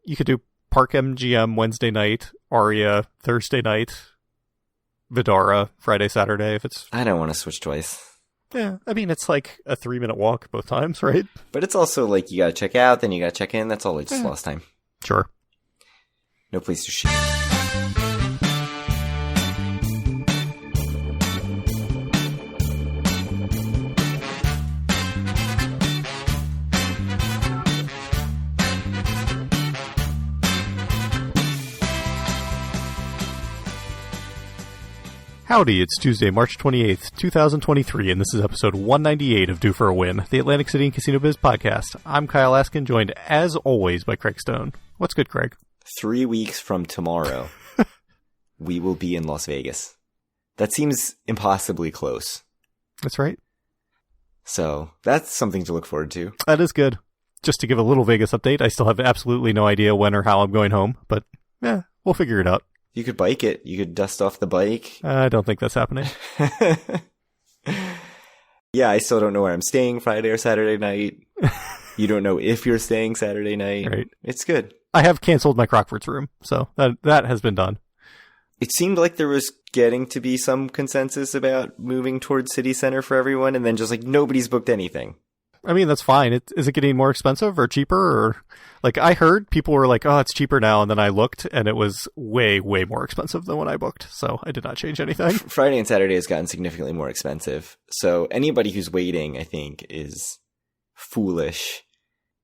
You could do Park MGM Wednesday night, Aria Thursday night, Vidara Friday, Saturday if it's... I don't want to switch twice. Yeah, I mean, it's like a 3-minute walk both times, right? But it's also like you gotta check out, then you gotta check in. That's all just lost time. Sure. No place to shit. Howdy, it's Tuesday, March 28th, 2023, and this is episode 198 of Due for a Win, the Atlantic City and Casino Biz podcast. I'm Kyle Askin, joined as always by Craig Stone. What's good, Craig? 3 weeks from tomorrow, we will be in Las Vegas. That seems impossibly close. That's right. So that's something to look forward to. That is good. Just to give a little Vegas update, I still have absolutely no idea when or how I'm going home, but yeah, we'll figure it out. You could bike it. You could dust off the bike. I don't think that's happening. Yeah, I still don't know where I'm staying Friday or Saturday night. You don't know if you're staying Saturday night. Right. It's good. I have canceled my Crockford's room, so that has been done. It seemed like there was getting to be some consensus about moving towards City Center for everyone, and then just like nobody's booked anything. I mean, that's fine. Is it getting more expensive or cheaper? Or like I heard people were like, oh, it's cheaper now. And then I looked and it was way, way more expensive than when I booked. So I did not change anything. Friday and Saturday has gotten significantly more expensive. So anybody who's waiting, I think, is foolish.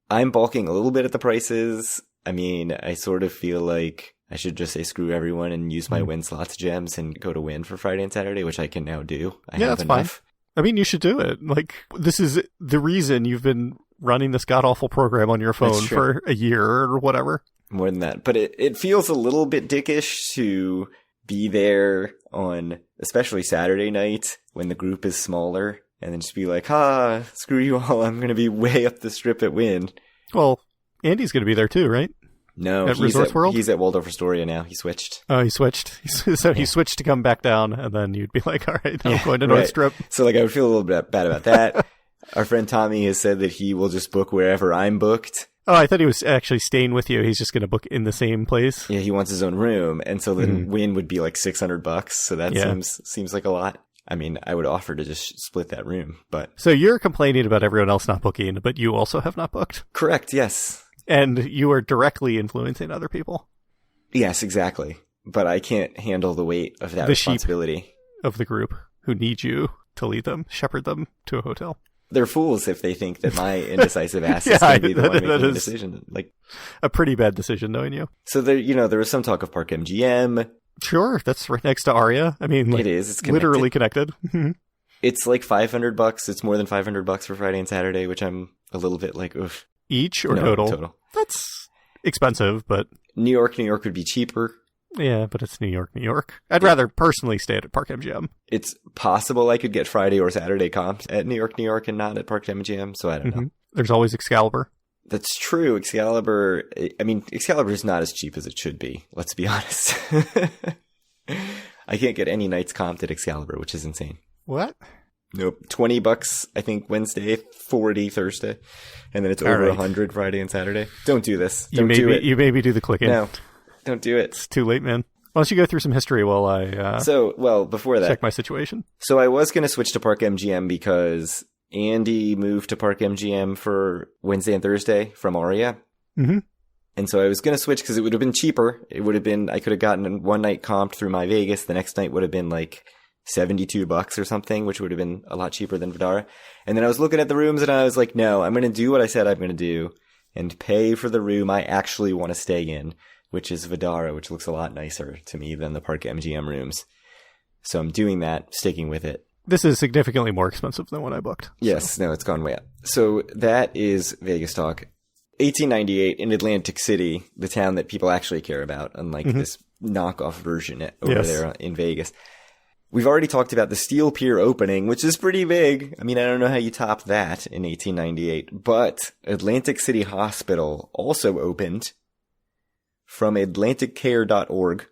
I'm balking a little bit at the prices. I mean, I sort of feel like I should just say screw everyone and use my win slots gems and go to win for Friday and Saturday, which I can now do. Yeah, that's fine. I mean, you should do it. Like, this is the reason you've been running this god-awful program on your phone for a year or whatever. More than that. But it feels a little bit dickish to be there on, especially Saturday night, when the group is smaller, and then just be like, screw you all, I'm going to be way up the strip at Wynn. Well, Andy's going to be there too, right? No, at Resorts World? He's at Waldorf Astoria now. He switched. Oh, he switched. So he switched to come back down, and then you'd be like, all right, now I'm going to North Strip. So like I would feel a little bit bad about that. Our friend Tommy has said that he will just book wherever I'm booked. Oh, I thought he was actually staying with you. He's just going to book in the same place. Yeah, he wants his own room, and so then Wynn would be like $600, so that seems like a lot. I mean, I would offer to just split that room, but... So you're complaining about everyone else not booking, but you also have not booked? Correct, yes. And you are directly influencing other people. Yes, exactly. But I can't handle the weight of that responsibility. Sheep of the group who need you to lead them, shepherd them to a hotel. They're fools if they think that my indecisive ass is going to be the one making the decision. Like a pretty bad decision, knowing you. So there was some talk of Park MGM. Sure, that's right next to Aria. I mean, like, it is. It's literally connected. It's like $500. It's more than $500 for Friday and Saturday, which I'm a little bit like, oof. Each or no, total? Total. That's expensive, but... New York would be cheaper. Yeah, but it's New York. I'd rather personally stay at Park MGM. It's possible I could get Friday or Saturday comps at New York and not at Park MGM, so I don't know. There's always Excalibur. That's true. Excalibur is not as cheap as it should be. Let's be honest. I can't get any nights comped at Excalibur, which is insane. What? Nope. $20, I think, Wednesday, $40 Thursday, and then it's over $100 Friday and Saturday. Don't do this. Don't do it. You maybe do the clicking. No, don't do it. It's too late, man. Why don't you go through some history while I before that, check my situation. So I was going to switch to Park MGM because Andy moved to Park MGM for Wednesday and Thursday from Aria. Mm-hmm. And so I was going to switch because it would have been cheaper. It would have been, I could have gotten one night comped through My Vegas. The next night would have been like $72 or something, which would have been a lot cheaper than Vidara. And then I was looking at the rooms and I was like, no, I'm going to do what I said I'm going to do and pay for the room I actually want to stay in, which is Vidara, which looks a lot nicer to me than the Park MGM rooms. So I'm doing that, sticking with it. This is significantly more expensive than what I booked. Yes, no, it's gone way up. So that is Vegas talk. 1898 in Atlantic City, the town that people actually care about, unlike this knockoff version over there in Vegas. We've already talked about the Steel Pier opening, which is pretty big. I mean, I don't know how you top that in 1898, but Atlantic City Hospital also opened from atlanticcare.org.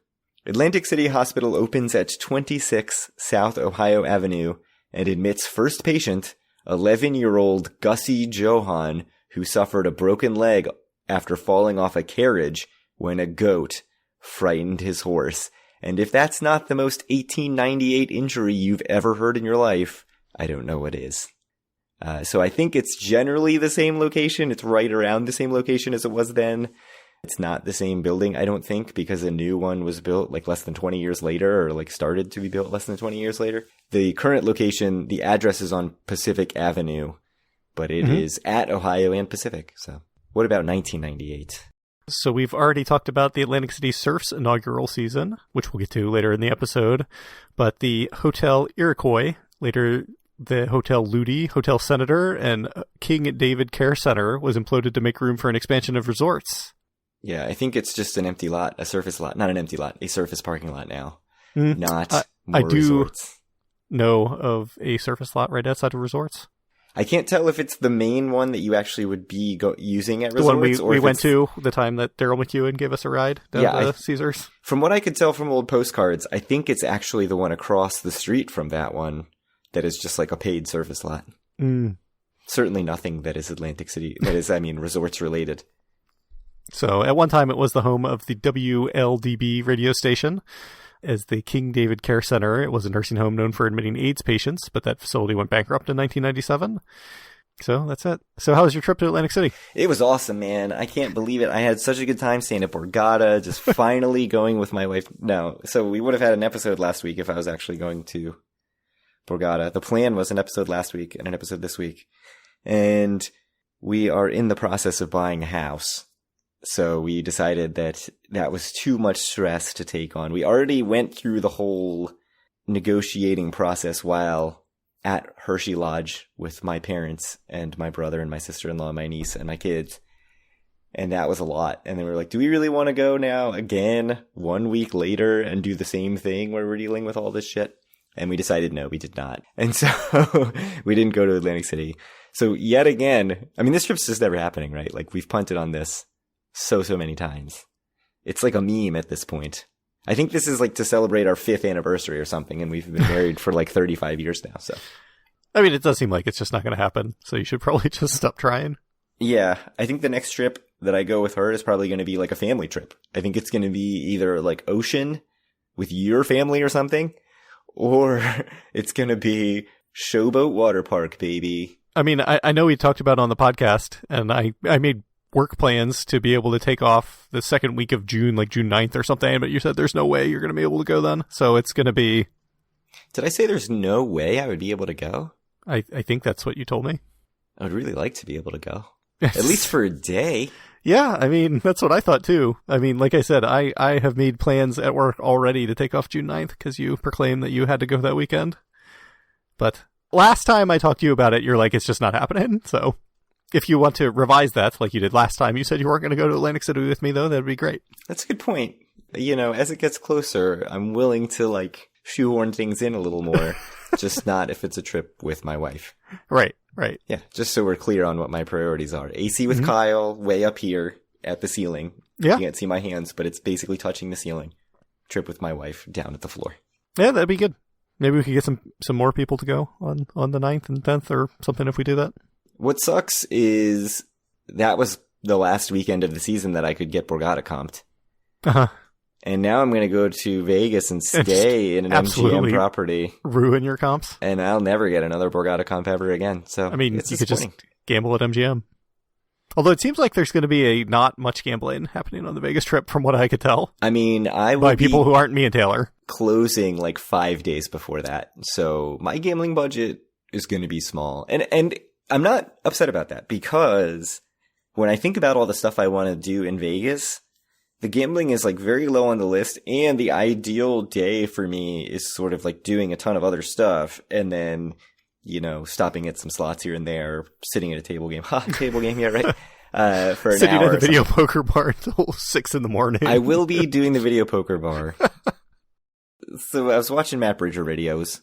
Atlantic City Hospital opens at 26 South Ohio Avenue and admits first patient, 11-year-old Gussie Johan, who suffered a broken leg after falling off a carriage when a goat frightened his horse. And if that's not the most 1898 injury you've ever heard in your life, I don't know what is. So I think it's generally the same location. It's right around the same location as it was then. It's not the same building, I don't think, because a new one was built like less than 20 years later, or like started to be built less than 20 years later. The current location, the address is on Pacific Avenue, but it is at Ohio and Pacific. So what about 1998? So we've already talked about the Atlantic City Surf's inaugural season, which we'll get to later in the episode. But the Hotel Iroquois, later the Hotel Ludi, Hotel Senator, and King David Care Center was imploded to make room for an expansion of resorts. Yeah, I think it's just an empty lot, a surface lot. Not an empty lot, a surface parking lot now. Not more resorts. Know of a surface lot right outside of resorts. I can't tell if it's the main one that you actually would be using at resorts. The one we went to the time that Daryl McEwen gave us a ride down to Caesars. From what I could tell from old postcards, I think it's actually the one across the street from that one that is just like a paid surface lot. Certainly nothing that is Atlantic City, that is, resorts related. So at one time it was the home of the WLDB radio station. As the King David Care Center, it was a nursing home known for admitting AIDS patients, but that facility went bankrupt in 1997. So that's it. So how was your trip to Atlantic City? It was awesome, man. I can't believe it. I had such a good time staying at Borgata, just finally going with my wife. No, so we would have had an episode last week if I was actually going to Borgata. The plan was an episode last week and an episode this week. And we are in the process of buying a house. So we decided that that was too much stress to take on. We already went through the whole negotiating process while at Hershey Lodge with my parents and my brother and my sister-in-law, my niece and my kids. And that was a lot. And then we were like, do we really want to go now again 1 week later and do the same thing where we're dealing with all this shit? And we decided no, we did not. And so we didn't go to Atlantic City. So yet again, this trip's just never happening, right? Like we've punted on this so many times. It's like a meme at this point. I think this is like to celebrate our 5th anniversary or something, and we've been married for like 35 years now. So, it does seem like it's just not going to happen. So you should probably just stop trying. Yeah, I think the next trip that I go with her is probably going to be like a family trip. I think it's going to be either like ocean with your family or something, or it's going to be Showboat Water Park, baby. I know we talked about it on the podcast, and I made work plans to be able to take off the second week of June, like June 9th or something, but you said there's no way you're going to be able to go then. So it's going to be... Did I say there's no way I would be able to go? I think that's what you told me. I would really like to be able to go. At least for a day. Yeah, that's what I thought too. Like I said, I have made plans at work already to take off June 9th because you proclaimed that you had to go that weekend. But last time I talked to you about it, you're like, it's just not happening, so... If you want to revise that, like you did last time, you said you weren't going to go to Atlantic City with me, though. That'd be great. That's a good point. As it gets closer, I'm willing to, like, shoehorn things in a little more. Just not if it's a trip with my wife. Right. Yeah, just so we're clear on what my priorities are. AC with Kyle, way up here at the ceiling. Yeah. You can't see my hands, but it's basically touching the ceiling. Trip with my wife down at the floor. Yeah, that'd be good. Maybe we could get some more people to go on the 9th and 10th or something if we do that. What sucks is that was the last weekend of the season that I could get Borgata comped. Uh-huh. And now I'm going to go to Vegas and stay in an MGM property. Ruin your comps. And I'll never get another Borgata comp ever again. So you could just gamble at MGM. Although it seems like there's going to be not much gambling happening on the Vegas trip from what I could tell. I will by people who aren't me and Taylor. Closing like 5 days before that. So my gambling budget is going to be small. And I'm not upset about that because when I think about all the stuff I want to do in Vegas, the gambling is like very low on the list, and the ideal day for me is sort of like doing a ton of other stuff and then, stopping at some slots here and there, sitting at a table game. Table game, yeah, right? For an sitting hour. Sitting at the video poker bar until 6 a.m. I will be doing the video poker bar. So I was watching Matt Bridger videos,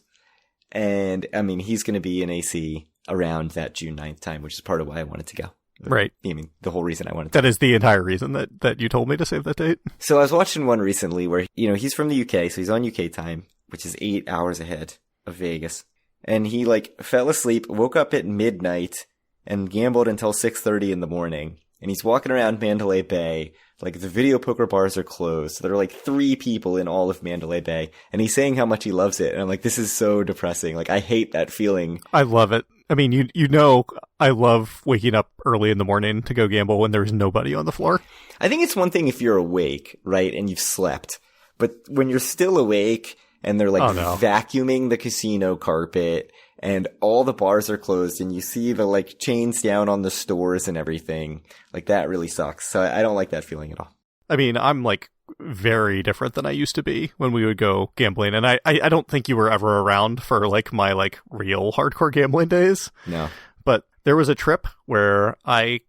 and he's going to be in AC around that June 9th time, which is part of why I wanted to go. Right. The whole reason I wanted to. That is the entire reason that you told me to save that date. So I was watching one recently where, he's from the UK, so he's on UK time, which is 8 hours ahead of Vegas. And he fell asleep, woke up at midnight, and gambled until 6:30 in the morning. and he's walking around Mandalay Bay. Like, the video poker bars are closed. So there are like 3 people in all of Mandalay Bay. And he's saying how much he loves it. And I'm like, this is so depressing. Like, I hate that feeling. I love it. I mean, you know, I love waking up early in the morning to go gamble when there's nobody on the floor. I think it's one thing if you're awake, right, and you've slept. But when you're still awake and they're like vacuuming the casino carpet and all the bars are closed and you see the like chains down on the stores and everything, like that really sucks. So I don't like that feeling at all. I mean, I'm like very different than I used to be when we would go gambling. And I don't think you were ever around for like my like real hardcore gambling days. No. But there was a trip where I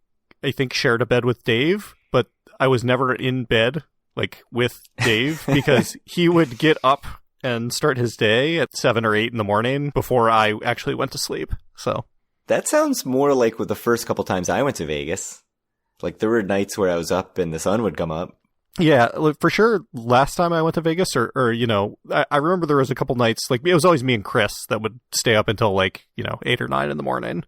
think shared a bed with Dave, but I was never in bed like with Dave because he would get up and start his day at 7 or 8 in the morning before I actually went to sleep. So that sounds more like with the first couple times I went to Vegas. Like there were nights where I was up and the sun would come up. Yeah, for sure. Last time I went to Vegas, or you know, I remember there was a couple nights, like it was always me and Chris that would stay up until like, you know, 8 or 9 in the morning.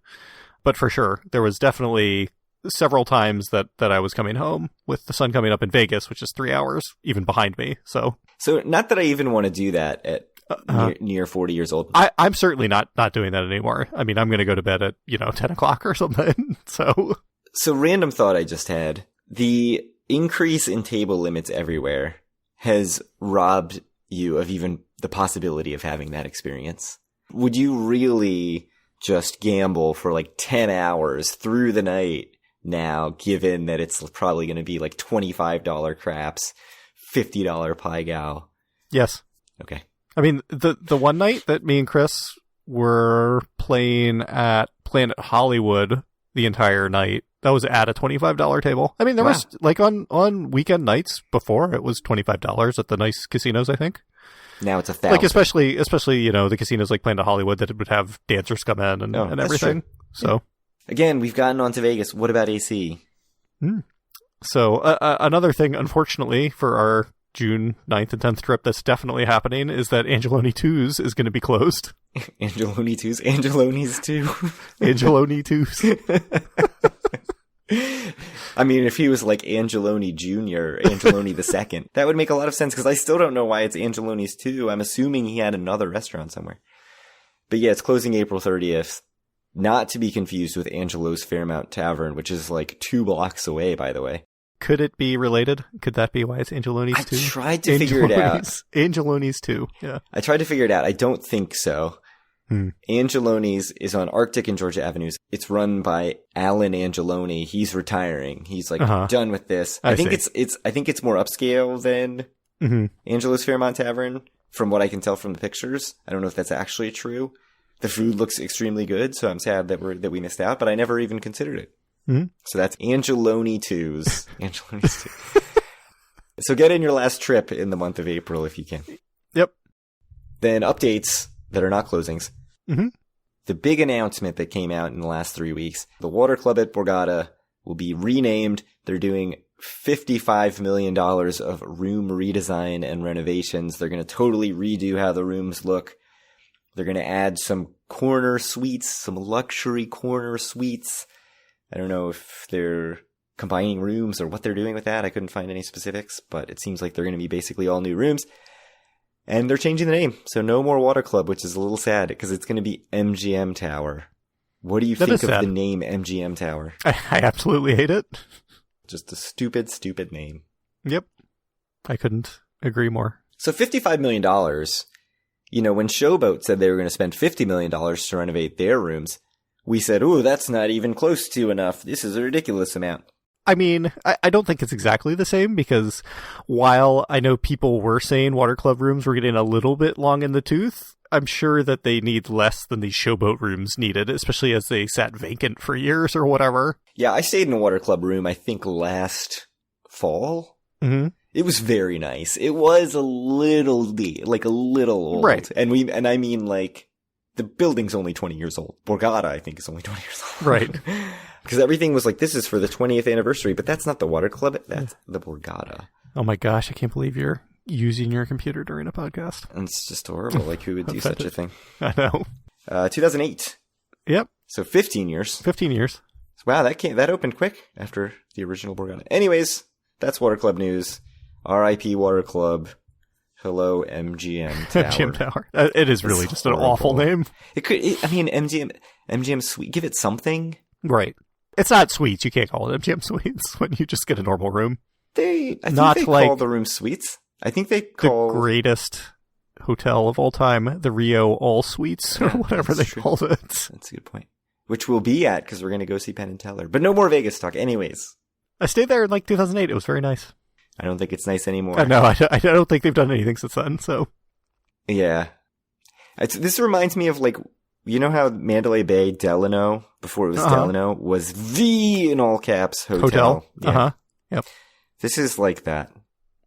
But for sure, there was definitely several times that I was coming home with the sun coming up in Vegas, which is 3 hours even behind me. So not that I even want to do that at near 40 years old. I'm certainly not doing that anymore. I mean, I'm going to go to bed at, 10 o'clock or something. So random thought I just had. The increase in table limits everywhere has robbed you of even the possibility of having that experience. Would you really just gamble for like 10 hours through the night now, given that it's probably going to be like $25 craps, $50 pie gal? Yes. Okay. I mean, the one night that me and Chris were playing at Planet Hollywood the entire night, that was at a $25 table. I mean, there was like on weekend nights before it was $25 at the nice casinos, I think. Now it's $1,000. Like especially the casinos like Planet Hollywood that would have dancers come in and everything. True. So again, we've gotten onto Vegas. What about AC? So another thing, unfortunately, for our June 9th and 10th trip that's definitely happening is that Angeloni 2's is going to be closed. Angeloni 2's? Angeloni's 2? Angeloni 2's. I mean, if he was like Angeloni Jr., Angeloni the second, that would make a lot of sense because I still don't know why it's Angeloni's 2. I'm assuming he had another restaurant somewhere. But yeah, it's closing April 30th. Not to be confused with Angelo's Fairmount Tavern, which is like 2 blocks away, by the way. Could it be related? Could that be why it's Angeloni's 2? I tried to figure it out. Angeloni's 2, yeah. I tried to figure it out. I don't think so. Angeloni's is on Arctic and Georgia Avenues. It's run by Alan Angeloni. He's retiring. He's like done with this. I think it's more upscale than Angelo's Fairmont Tavern, from what I can tell from the pictures. I don't know if that's actually true. The food looks extremely good, so I'm sad that we missed out, but I never even considered it. So that's Angeloni 2's. Angeloni's 2. So get in your last trip in the month of April if you can. Yep. Then updates that are not closings. The big announcement that came out in the last 3 weeks, the Water Club at Borgata will be renamed. They're doing $55 million of room redesign and renovations. They're going to totally redo how the rooms look. They're going to add some corner suites, some luxury corner suites. I don't know if they're combining rooms or what they're doing with that. I couldn't find any specifics, but it seems like they're going to be basically all new rooms. And they're changing the name, so no more Water Club, which is a little sad because it's going to be MGM Tower. What do you think of the name MGM Tower? I absolutely hate it. Just a stupid, stupid name. Yep. I couldn't agree more. So $55 million, when Showboat said they were going to spend $50 million to renovate their rooms, we said, ooh, that's not even close to enough. This is a ridiculous amount. I mean, I don't think it's exactly the same because while I know people were saying Water Club rooms were getting a little bit long in the tooth, I'm sure that they need less than these Showboat rooms needed, especially as they sat vacant for years or whatever. Yeah, I stayed in a Water Club room, I think, last fall. It was very nice. It was a little old. Right. And I mean, like, the building's only 20 years old. Borgata, I think, is only 20 years old. Right. Because everything was like, this is for the 20th anniversary, but that's not the Water Club. That's the Borgata. Oh my gosh, I can't believe you're using your computer during a podcast. And it's just horrible. Like, who would do such a thing? I know. 2008. Yep. So 15 years. 15 years. Wow, that opened quick after the original Borgata. Anyways, that's Water Club news. R.I.P. Water Club. Hello, MGM Tower. MGM Tower. It is really just an awful name. MGM Suite. Give it something. Right. It's not suites. You can't call it MGM Suites when you just get a normal room. I think they call the room suites. I think they call the greatest hotel of all time, the Rio All Suites, or whatever they called it. That's a good point. Which we'll be at because we're going to go see Penn and Teller. But no more Vegas talk. Anyways. I stayed there in 2008. It was very nice. I don't think it's nice anymore. No, I don't think they've done anything since then, so. Yeah. This reminds me of, you know how Mandalay Bay, Delano, before it was Delano, was the, in all caps, hotel? Yeah. Yep. This is like that.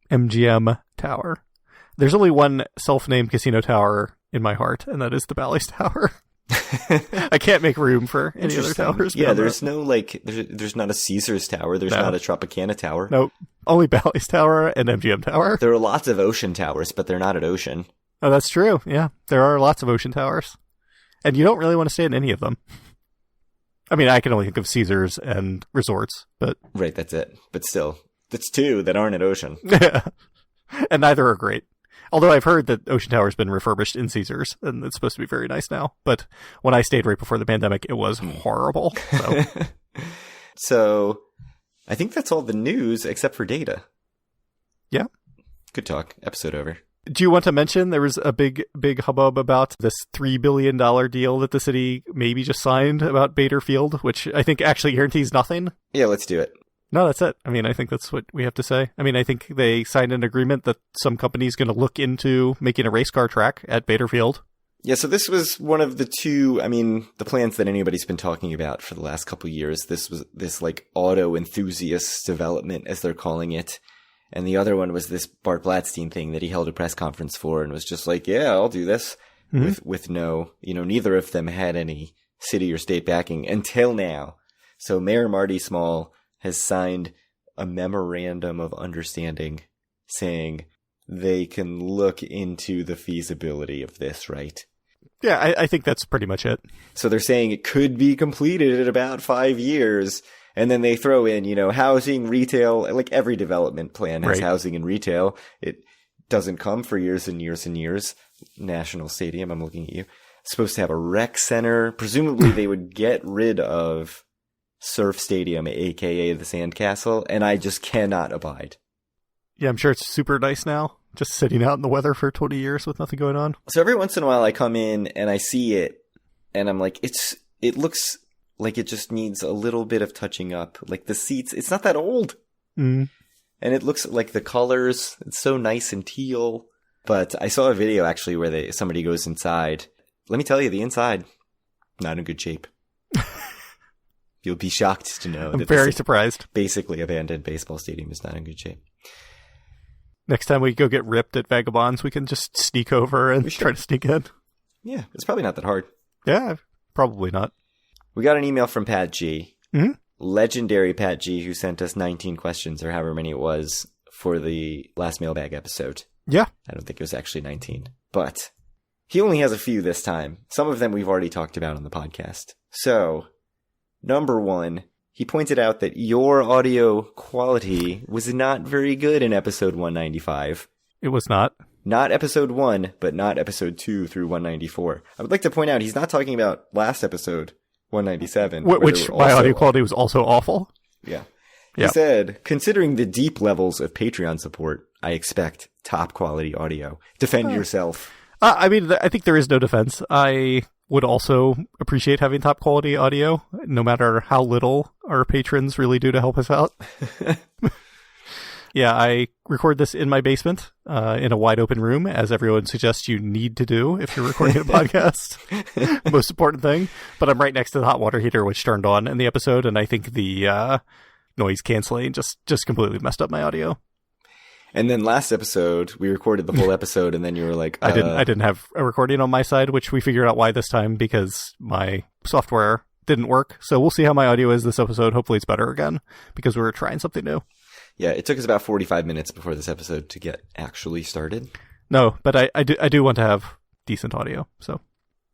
MGM Tower. There's only one self-named casino tower in my heart, and that is the Bally's Tower. I can't make room for any other towers. Yeah, there's no, there's not a Caesars Tower. There's not a Tropicana Tower. Nope. Only Bally's Tower and MGM Tower. There are lots of ocean towers, but they're not at Ocean. Oh, that's true. Yeah, there are lots of ocean towers. And you don't really want to stay in any of them. I mean, I can only think of Caesars and resorts, but... Right, that's it. But still, that's two that aren't at Ocean. Yeah. And neither are great. Although I've heard that Ocean Tower has been refurbished in Caesars, and it's supposed to be very nice now. But when I stayed right before the pandemic, it was horrible. So, I think that's all the news except for data. Yeah. Good talk. Episode over. Do you want to mention there was a big hubbub about this $3 billion deal that the city maybe just signed about Bader Field, which I think actually guarantees nothing? Yeah, let's do it. No, that's it. I mean, I think that's what we have to say. I mean, I think they signed an agreement that some company's going to look into making a race car track at Bader Field. Yeah, so this was one of the two, the plans that anybody's been talking about for the last couple of years. This was this auto enthusiast development, as they're calling it. And the other one was this Bart Blatstein thing that he held a press conference for and was just like, yeah, I'll do this. Mm-hmm. With no, neither of them had any city or state backing until now. So Mayor Marty Small has signed a memorandum of understanding saying they can look into the feasibility of this, right? Yeah, I think that's pretty much it. So they're saying it could be completed in about 5 years. And then they throw in, housing, retail, like every development plan has housing and retail. It doesn't come for years and years and years. National Stadium, I'm looking at you. It's supposed to have a rec center. Presumably they would get rid of Surf Stadium, aka the Sandcastle, and I just cannot abide. Yeah, I'm sure it's super nice now, just sitting out in the weather for 20 years with nothing going on. So every once in a while I come in and I see it, and I'm like, it looks like it just needs a little bit of touching up. Like the seats, it's not that old. Mm. And it looks like the colors, it's so nice and teal. But I saw a video actually where somebody goes inside. Let me tell you, the inside, not in good shape. You'll be shocked to know I'm very surprised. Basically abandoned baseball stadium is not in good shape. Next time we go get ripped at Vagabonds, we can just sneak over and try to sneak in. Yeah, it's probably not that hard. Yeah, probably not. We got an email from Pat G. Mm-hmm. Legendary Pat G, who sent us 19 questions or however many it was for the last mailbag episode. Yeah. I don't think it was actually 19. But he only has a few this time. Some of them we've already talked about on the podcast. So, number one, he pointed out that your audio quality was not very good in episode 195. It was not. Not episode 1, but not episode 2 through 194. I would like to point out he's not talking about last episode, 197. Which my audio quality was also awful. Yeah. He said, considering the deep levels of Patreon support, I expect top quality audio. Defend yourself. I think there is no defense. I would also appreciate having top quality audio, no matter how little our patrons really do to help us out. Yeah, I record this in my basement, in a wide open room, as everyone suggests you need to do if you're recording a podcast. Most important thing. But I'm right next to the hot water heater, which turned on in the episode, and I think the noise canceling just completely messed up my audio. And then last episode, we recorded the whole episode, and then you were like, I didn't have a recording on my side, which we figured out why this time, because my software didn't work. So we'll see how my audio is this episode. Hopefully it's better again, because we were trying something new. Yeah, it took us about 45 minutes before this episode to get actually started. No, but I do want to have decent audio. So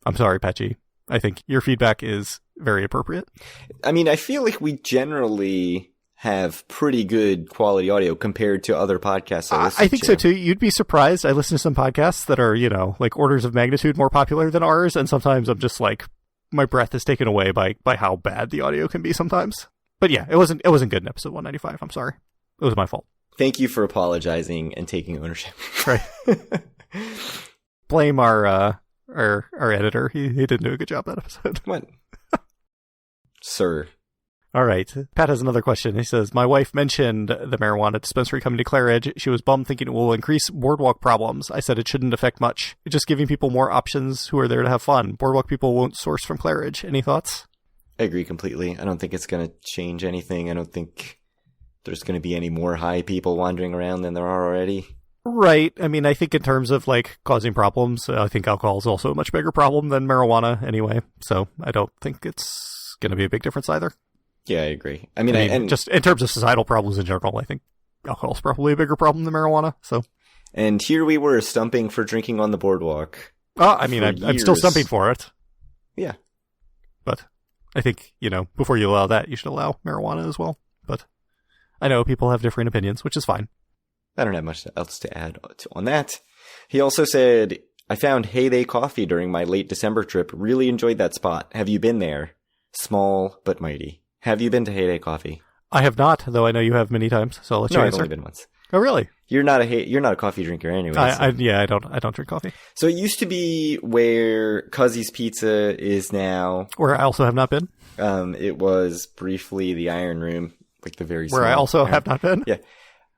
I'm sorry, Patchy. I think your feedback is very appropriate. I mean, I feel like we generally have pretty good quality audio compared to other podcasts. I think so too. You'd be surprised. I listen to some podcasts that are, like orders of magnitude more popular than ours, and sometimes I'm just like, my breath is taken away by how bad the audio can be sometimes. But yeah, it wasn't good in episode 195. I'm sorry. It was my fault. Thank you for apologizing and taking ownership. Right. Blame our editor. He didn't do a good job that episode. What? Sir. All right. Pat has another question. He says, my wife mentioned the marijuana dispensary coming to Claridge. She was bummed thinking it will increase boardwalk problems. I said it shouldn't affect much. It's just giving people more options who are there to have fun. Boardwalk people won't source from Claridge. Any thoughts? I agree completely. I don't think it's going to change anything. I don't think there's going to be any more high people wandering around than there are already. Right. I mean, I think in terms of like causing problems, I think alcohol is also a much bigger problem than marijuana anyway. So I don't think it's going to be a big difference either. Yeah, I agree. I mean, and just in terms of societal problems in general, I think alcohol is probably a bigger problem than marijuana. So, and here we were stumping for drinking on the boardwalk. I mean, I'm still stumping for it. Yeah, but I think before you allow that, you should allow marijuana as well. But I know people have different opinions, which is fine. I don't have much else to add on that. He also said, I found Heyday Coffee during my late December trip. Really enjoyed that spot. Have you been there? Small but mighty. Have you been to Heyday Coffee? I have not, though I know you have many times, so I'll let you answer. I've only been once. Oh, really? You're not a coffee drinker anyway. I don't drink coffee. So it used to be where Cuzzy's Pizza is now. Where I also have not been. It was briefly the Iron Room, like the very small. Where I also have not been? Yeah.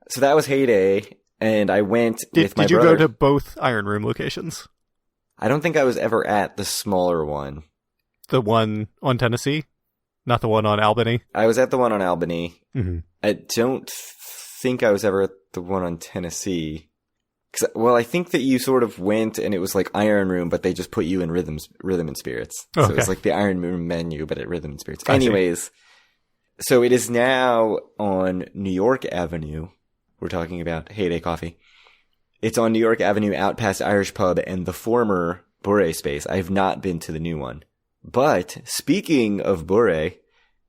So that was Heyday, and I went with my brother. Did you go to both Iron Room locations? I don't think I was ever at the smaller one. The one on Tennessee? Not the one on Albany? I was at the one on Albany. Mm-hmm. I don't think I was ever at the one on Tennessee. I think that you sort of went and it was like Iron Room, but they just put you in Rhythm and Spirits. Okay. So it was like the Iron Room menu, but at Rhythm and Spirits. Anyways, so it is now on New York Avenue. We're talking about Heyday Coffee. It's on New York Avenue out past Irish Pub and the former Bure space. I have not been to the new one. But speaking of Bure,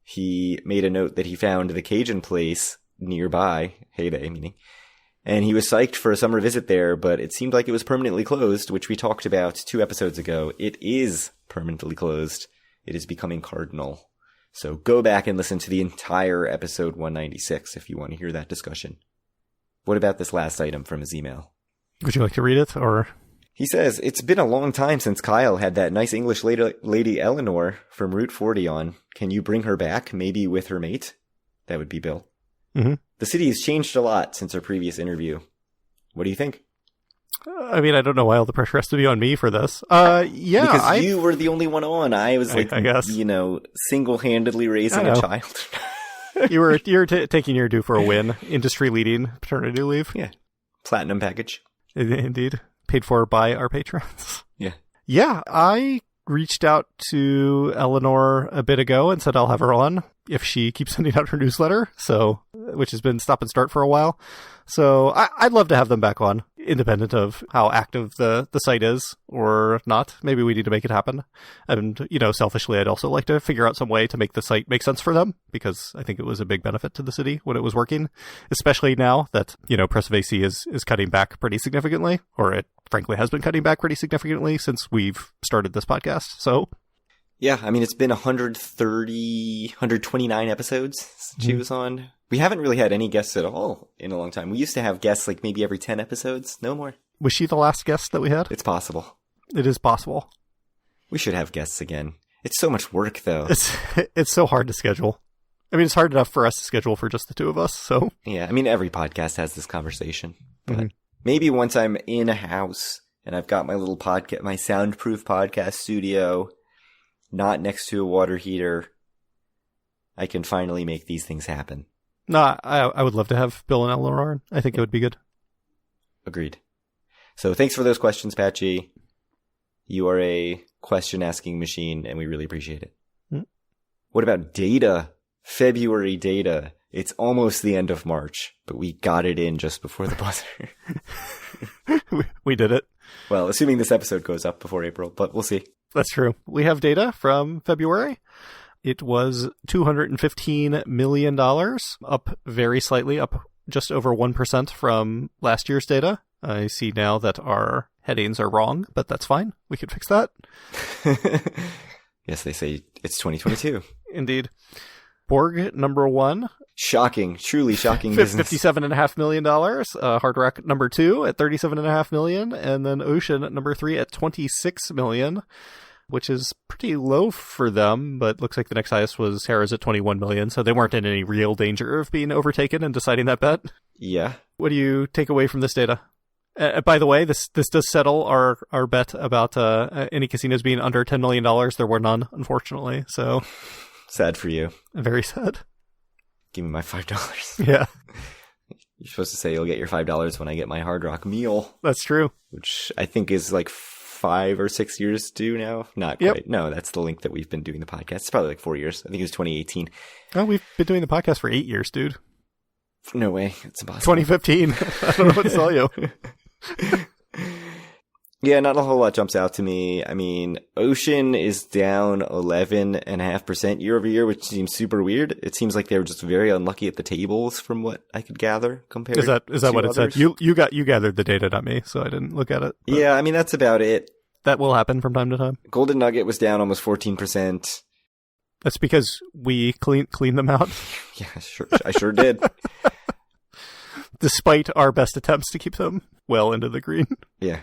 he made a note that he found the Cajun place nearby, Heyday meaning, and he was psyched for a summer visit there, but it seemed like it was permanently closed, which we talked about 2 episodes ago. It is permanently closed. It is becoming cardinal. So go back and listen to the entire episode 196 if you want to hear that discussion. What about this last item from his email? Would you like to read it, or... He says, it's been a long time since Kyle had that nice English lady Eleanor from Route 40 on. Can you bring her back, maybe with her mate? That would be Bill. Mm-hmm. The city has changed a lot since our previous interview. What do you think? I mean, I don't know why all the pressure has to be on me for this. Yeah. Because you were the only one on. I was I guess. Single-handedly raising a child. You're taking your due for a win. Industry-leading paternity leave. Yeah. Platinum package. Indeed. Paid for by our patrons. Yeah. Yeah, I reached out to Eleanor a bit ago and said I'll have her on if she keeps sending out her newsletter, which has been stop and start for a while. So I'd love to have them back on, independent of how active the site is or not. Maybe we need to make it happen. And, selfishly, I'd also like to figure out some way to make the site make sense for them, because I think it was a big benefit to the city when it was working, especially now that, Progressive AC is cutting back pretty significantly, or it frankly has been cutting back pretty significantly since we've started this podcast. So... yeah, I mean, it's been 129 episodes since she was on. We haven't really had any guests at all in a long time. We used to have guests like maybe every 10 episodes. No more. Was she the last guest that we had? It's possible. It is possible. We should have guests again. It's so much work, though. It's so hard to schedule. I mean, it's hard enough for us to schedule for just the two of us, so... yeah, I mean, every podcast has this conversation. But maybe once I'm in a house and I've got my little podcast, my soundproof podcast studio... not next to a water heater, I can finally make these things happen. No, I would love to have Bill and Eleanor on. I think it would be good. Agreed. So thanks for those questions, Patchy. You are a question-asking machine, and we really appreciate it. What about data? February data. It's almost the end of March, but we got it in just before the buzzer. We did it. Well, assuming this episode goes up before April, but we'll see. That's true. We have data from February. It was $215 million, up very slightly, up just over 1% from last year's data. I see now that our headings are wrong, but that's fine. We can fix that. Yes, they say it's 2022. Indeed. Borg, number 1. Shocking, truly shocking business. $57.5 million. Hard Rock, number 2 at $37.5 million. And then Ocean, number 3 at $26 million, which is pretty low for them, but looks like the next highest was Harrah's at $21 million, so they weren't in any real danger of being overtaken and deciding that bet. Yeah. What do you take away from this data? By the way, this does settle our bet about any casinos being under $10 million. There were none, unfortunately, so... Sad for you. Very sad. Give me my $5. Yeah. You're supposed to say you'll get your $5 when I get my Hard Rock meal. That's true. Which I think is like 5 or 6 years due now. Not Yep. quite. No, that's the link that we've been doing the podcast. It's probably like 4 years. I think it was 2018. Oh, we've been doing the podcast for 8 years, dude. No way. It's impossible. 2015. I don't know what to tell you. Yeah, not a whole lot jumps out to me. I mean, Ocean is down 11.5% year over year, which seems super weird. It seems like they were just very unlucky at the tables from what I could gather compared Is that what it others. said? You gathered the data, not me, so I didn't look at it. But Yeah, I mean, that's about it. that will happen from time to time. Golden Nugget was down almost 14%. That's because we clean them out, Yeah, sure. I sure did. despite our best attempts to keep them well into the green. Yeah.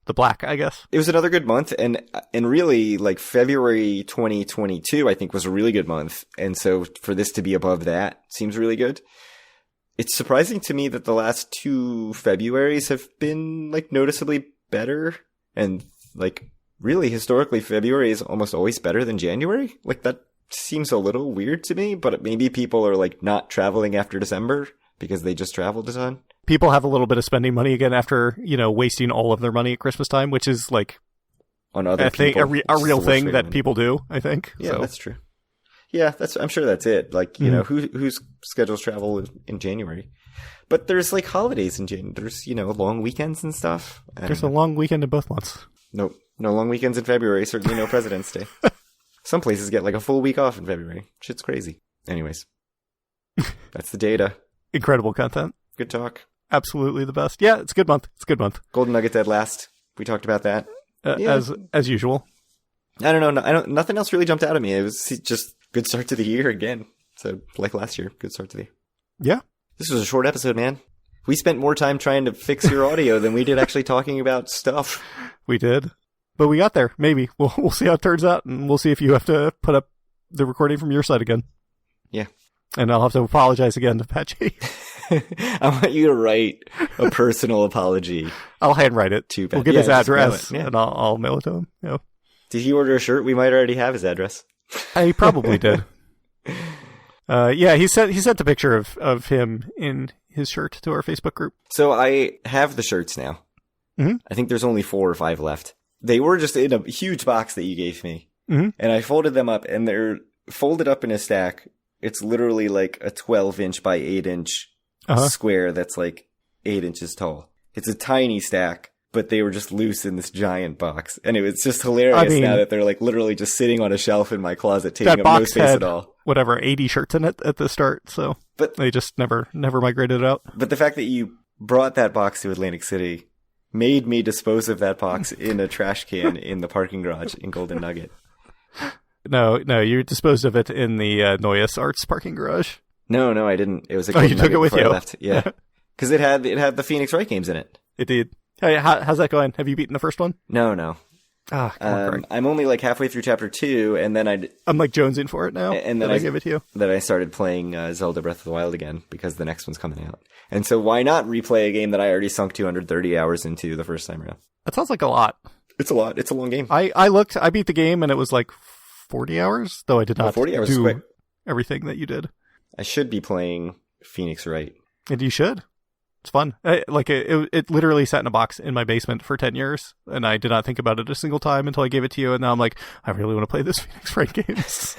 The black, I guess. It was another good month, and really, like, February 2022, I think, was a really good month, and so for this to be above that seems really good. It's surprising to me that the last 2 Februaries have been, like, noticeably better, and, like, really, historically, February is almost always better than January. Like, that seems a little weird to me, but maybe people are, like, not traveling after December because they just traveled a ton. People have a little bit of spending money again after, wasting all of their money at Christmas time, which is like On other I think people, a real it's the worst thing way to that win. people do, I think. Yeah, So, that's true. Yeah, I'm sure that's it. Like, you know, whose schedules travel in January? But there's like holidays in January. There's, long weekends and stuff. there's a long weekend in both months. Nope. No long weekends in February. Certainly no President's Day. Some places get like a full week off in February. Shit's crazy. Anyways, that's the data. Incredible content. Good talk. Absolutely the best. Yeah, it's a good month. It's a good month. Golden Nugget dead last. We talked about that. Yeah. As usual. I don't know. Nothing else really jumped out at me. It was just good start to the year again. So like last year, good start to the year. Yeah. This was a short episode, man. We spent more time trying to fix your audio than we did actually talking about stuff. We did. But we got there. Maybe. We'll see how it turns out, and we'll see if you have to put up the recording from your side again. Yeah. And I'll have to apologize again to Patchy. I want you to write a personal apology. I'll handwrite it. Too bad. We'll get Yeah, his just mail address, it. Yeah. and I'll mail it to him. Yeah. Did he order a shirt? We might already have his address. He probably did. Yeah, he sent a picture of him in his shirt to our Facebook group. So I have the shirts now. Mhm. I think there's only 4 or 5 left. They were just in a huge box that you gave me. Mhm. And I folded them up, and they're folded up in a stack. It's literally like a 12-inch by 8-inch square that's like 8 inches tall. It's a tiny stack, but they were just loose in this giant box. And it was just hilarious now that they're like literally just sitting on a shelf in my closet, taking That up no box space had, at all. 80 shirts in it at the start, so But they just never migrated it out. But the fact that you brought that box to Atlantic City made me dispose of that box in a trash can in the parking garage in Golden Nugget. No, you disposed of it in the Noyes Arts parking garage. No, I didn't. It was a Oh, Golden you took Nugget it with before you? I left. Yeah. Because it had the Phoenix Wright games in it. It did. Hey, how's that going? Have you beaten the first one? No. Ah, come on, Greg. I'm only like halfway through chapter 2, and then I'm like jonesing for it now. And then I give it to you. That I started playing Zelda Breath of the Wild again because the next one's coming out. And so why not replay a game that I already sunk 230 hours into the first time around? That sounds like a lot. It's a lot. It's a long game. I looked. I beat the game, and it was like 40 hours, though I did not 40 hours is do quick. everything that you did. I should be playing Phoenix Wright. And you should. It's fun. It literally sat in a box in my basement for 10 years, and I did not think about it a single time until I gave it to you, and now I'm like, I really want to play this Phoenix Wright games.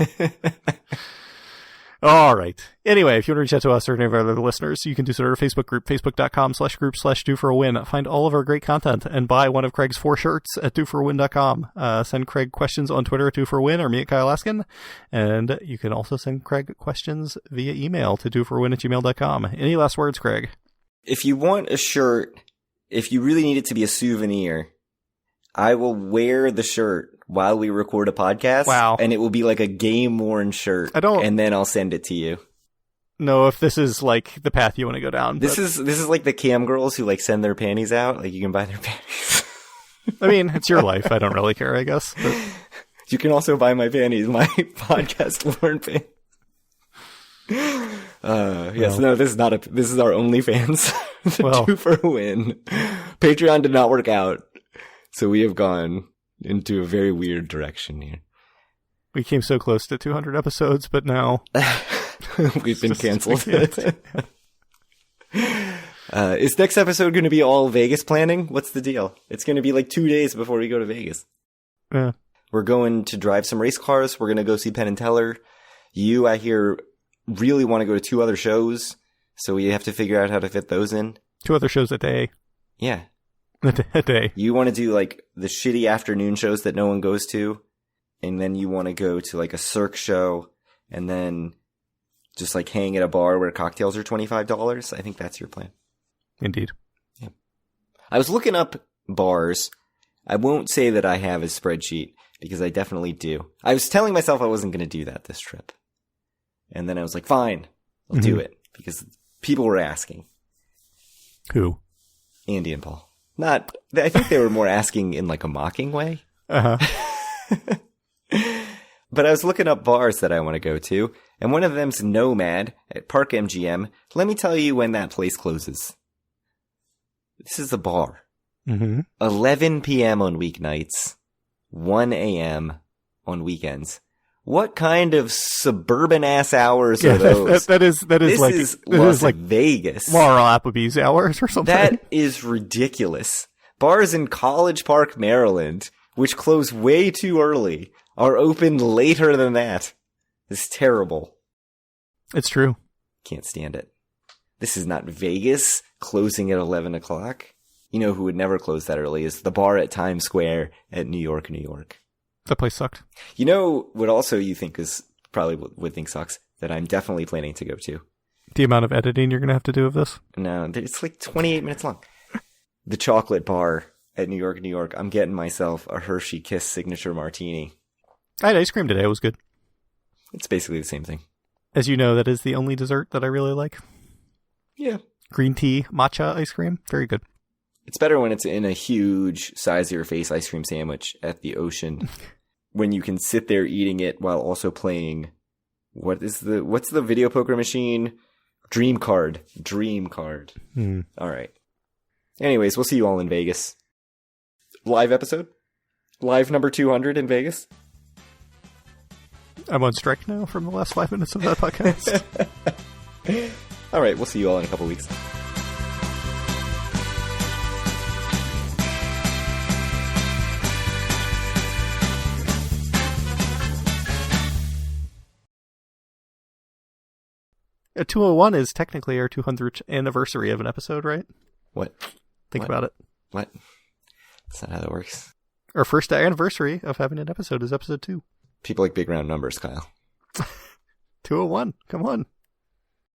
All right. Anyway, if you want to reach out to us or any of our other listeners, you can do so at our Facebook group, facebook.com/group/doforawin. Find all of our great content and buy one of Craig's 4 shirts at doforawin.com. Send Craig questions on Twitter at doforawin or me at Kyle Askin. And you can also send Craig questions via email to doforawin@gmail.com. Any last words, Craig? If you want a shirt, if you really need it to be a souvenir, I will wear the shirt while we record a podcast. Wow. And it will be like a game-worn shirt. And then I'll send it to you. No, if this is like the path you want to go down. This is like the cam girls who like send their panties out. Like you can buy their panties. I mean, it's your life. I don't really care, I guess. But... You can also buy my panties, my podcast worn panties. Yes, no, this is not this is our OnlyFans. Well, 2 for a win. Patreon did not work out. So we have gone into a very weird direction here. We came so close to 200 episodes, but now we've been canceled. Is next episode going to be all Vegas planning? What's the deal? It's going to be like 2 days before we go to Vegas. Yeah. We're going to drive some race cars. We're going to go see Penn and Teller. You, I hear, really want to go to 2 other shows. So we have to figure out how to fit those in. 2 other shows a day. Yeah. A day. You want to do like the shitty afternoon shows that no one goes to, and then you want to go to like a Cirque show, and then just like hang at a bar where cocktails are $25. I think that's your plan. Indeed. Yeah. I was looking up bars. I won't say that I have a spreadsheet because I definitely do. I was telling myself I wasn't going to do that this trip, and then I was like, fine, I'll do it because people were asking. Who? Andy and Paul. I think they were more asking in like a mocking way. Uh-huh. But I was looking up bars that I want to go to, and one of them's Nomad at Park MGM. Let me tell you when that place closes. This is a bar. 11 p.m. on weeknights, 1 a.m. on weekends. What kind of suburban-ass hours are those? That is like Vegas. Laurel Applebee's hours or something. That is ridiculous. Bars in College Park, Maryland, which close way too early, are open later than that. It's terrible. It's true. Can't stand it. This is not Vegas closing at 11 o'clock. You know who would never close that early is the bar at Times Square at New York, New York. That place sucked. You know what also you think is probably would think sucks that I'm definitely planning to go to? The amount of editing you're going to have to do of this? No, it's like 28 minutes long. The chocolate bar at New York, New York. I'm getting myself a Hershey Kiss signature martini. I had ice cream today. It was good. It's basically the same thing. As you know, that is the only dessert that I really like. Yeah. Green tea, matcha ice cream. Very good. It's better when it's in a huge size of your face ice cream sandwich at the ocean. When you can sit there eating it while also playing what's the video poker machine? Dream Card. All right. Anyways, we'll see you all in Vegas. Live episode? Live number 200 in Vegas? I'm on strike now from the last 5 minutes of that podcast. All right, we'll see you all in a couple weeks. A 201 is technically our 200th anniversary of an episode, right? What? Think about it. What? That's not how that works. Our first anniversary of having an episode is episode 2. People like big round numbers, Kyle. 201. Come on.